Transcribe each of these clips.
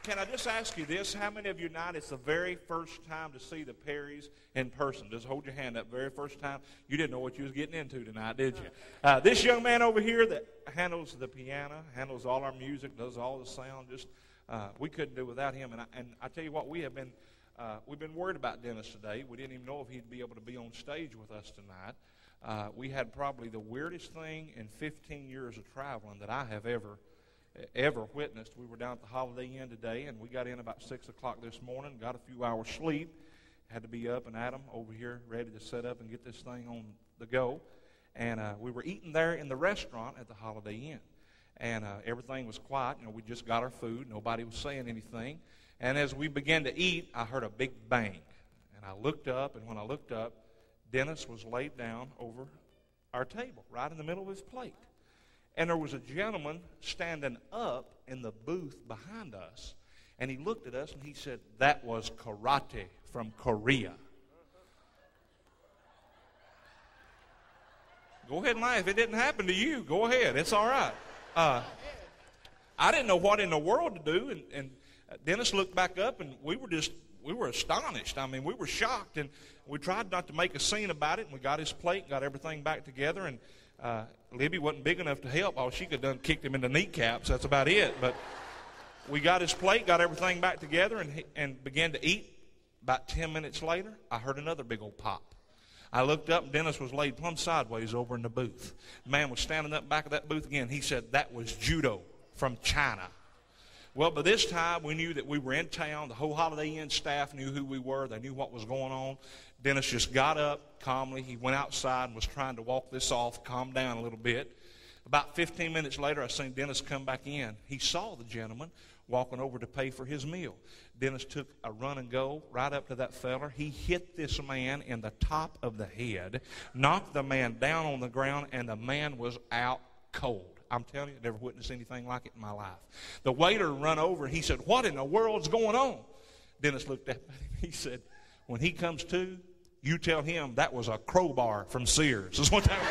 Can I just ask you this? How many of you tonight, it's the very first time to see the Perrys in person? Just hold your hand up. Very first time. You didn't know what you was getting into tonight, did you? This young man over here that handles the piano, handles all our music, does all the sound, just we couldn't do without him. And I tell you what, we've been worried about Dennis today. We didn't even know if he'd be able to be on stage with us tonight. We had probably the weirdest thing in 15 years of traveling that I have ever witnessed. We were down at the Holiday Inn today, and we got in about 6 o'clock this morning, got a few hours sleep, had to be up, and Adam over here ready to set up and get this thing on the go. And we were eating there in the restaurant at the Holiday Inn, and everything was quiet. We just got our food. Nobody was saying anything. And as we began to eat, I heard a big bang, and I looked up, and when I looked up, Dennis was laid down over our table, right in the middle of his plate. And there was a gentleman standing up in the booth behind us, and he looked at us and he said, "That was karate from Korea." Go ahead and laugh. If it didn't happen to you, go ahead. It's all right. I didn't know what in the world to do, and Dennis looked back up, and we were astonished. I mean, we were shocked, and we tried not to make a scene about it, and we got his plate, got everything back together, and Libby wasn't big enough to help. All she could have done kicked him in the kneecaps. That's about it. But we got his plate, got everything back together, and began to eat. About 10 minutes later, I heard another big old pop. I looked up, and Dennis was laid plumb sideways over in the booth. The man was standing up back of that booth again. He said, "That was judo from China." Well, by this time, we knew that we were in town. The whole Holiday Inn staff knew who we were. They knew what was going on. Dennis just got up calmly. He went outside and was trying to walk this off, calm down a little bit. About 15 minutes later, I seen Dennis come back in. He saw the gentleman walking over to pay for his meal. Dennis took a run and go right up to that feller. He hit this man in the top of the head, knocked the man down on the ground, and the man was out cold. I'm telling you, I never witnessed anything like it in my life. The waiter run over, and he said, "What in the world's going on?" Dennis looked at him. He said, "When he comes to, you tell him that was a crowbar from Sears." That's what that was.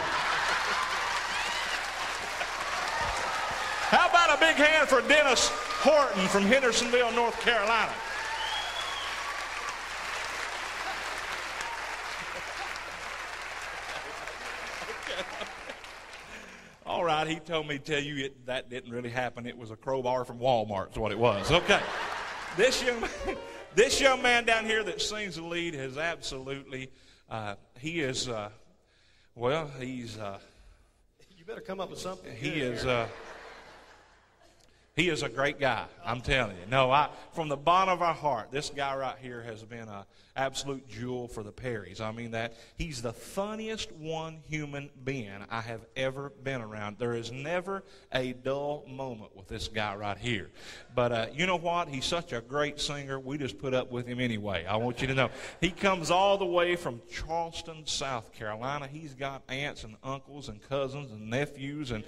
How about a big hand for Dennis Horton from Hendersonville, North Carolina? All right, he told me to tell you that didn't really happen. It was a crowbar from Walmart is what it was. Okay. This young man down here that sings the lead has absolutely, he's... You better come up with something. He is a great guy, I'm telling you. No, from the bottom of our heart, this guy right here has been an absolute jewel for the Perrys. I mean that. He's the funniest one human being I have ever been around. There is never a dull moment with this guy right here. But you know what? He's such a great singer. We just put up with him anyway. I want you to know. He comes all the way from Charleston, South Carolina. He's got aunts and uncles and cousins and nephews and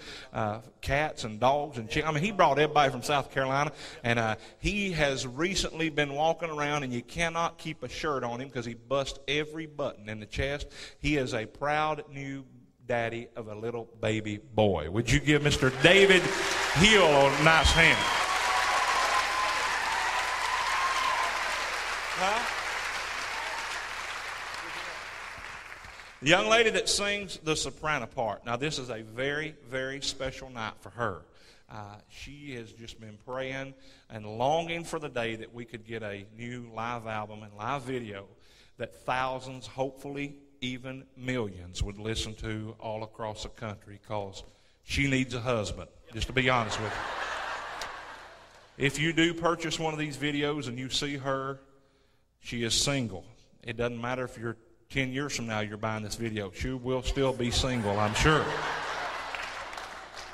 cats and dogs and chickens. I mean, he brought everybody from South Carolina, and he has recently been walking around, and you cannot keep a shirt on him because he busts every button in the chest. He is a proud new daddy of a little baby boy. Would you give Mr. David Hill a nice hand? The young lady that sings the soprano part. Now, this is a very, very special night for her. She has just been praying and longing for the day that we could get a new live album and live video that thousands, hopefully even millions, would listen to all across the country, because she needs a husband, just to be honest with you. If you do purchase one of these videos and you see her, she is single. It doesn't matter if you're 10 years from now you're buying this video. She will still be single, I'm sure.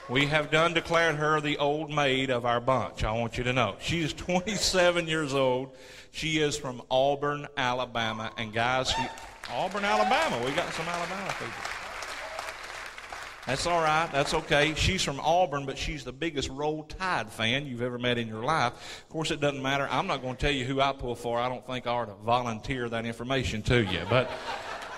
We have declared her the old maid of our bunch, I want you to know. She is 27 years old. She is from Auburn, Alabama. And guys, Auburn, Alabama. We got some Alabama people. That's all right. That's okay. She's from Auburn, but she's the biggest Roll Tide fan you've ever met in your life. Of course, it doesn't matter. I'm not going to tell you who I pull for. I don't think I ought to volunteer that information to you. But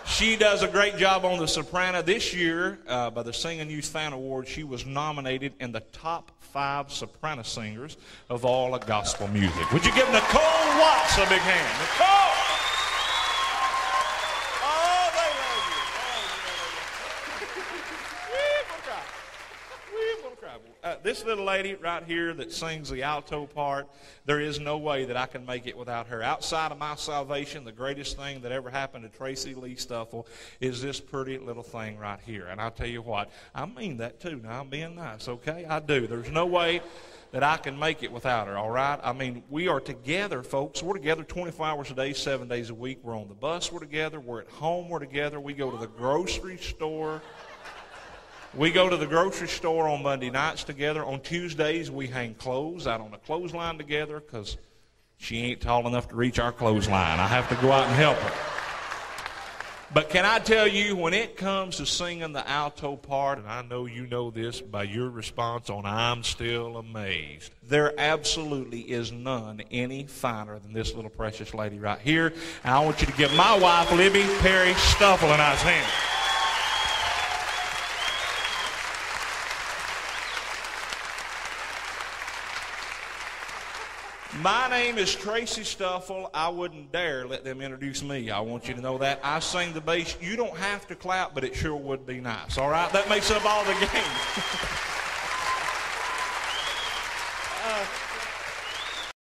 She does a great job on the soprano. This year, by the Singing Youth Fan Award, she was nominated in the top 5 soprano singers of all of gospel music. Would you give Nicole Watts a big hand? Nicole! Oh, they love you. We're going to cry. This little lady right here that sings the alto part, there is no way that I can make it without her. Outside of my salvation, the greatest thing that ever happened to Tracy Lee Stuffle is this pretty little thing right here. And I'll tell you what, I mean that too. Now, I'm being nice, okay? I do. There's no way that I can make it without her, all right? I mean, we are together, folks. We're together 24 hours a day, 7 days a week. We're on the bus, we're together. We're at home, we're together. We go to the grocery store. We go to the grocery store on Monday nights together. On Tuesdays, we hang clothes out on the clothesline together because she ain't tall enough to reach our clothesline. I have to go out and help her. But can I tell you, when it comes to singing the alto part, and I know you know this by your response on I'm Still Amazed, there absolutely is none any finer than this little precious lady right here. And I want you to give my wife, Libby Perry Stuffle, a nice hand. My name is Tracy Stuffle. I wouldn't dare let them introduce me. I want you to know that. I sing the bass. You don't have to clap, but it sure would be nice. All right? That makes up all the game.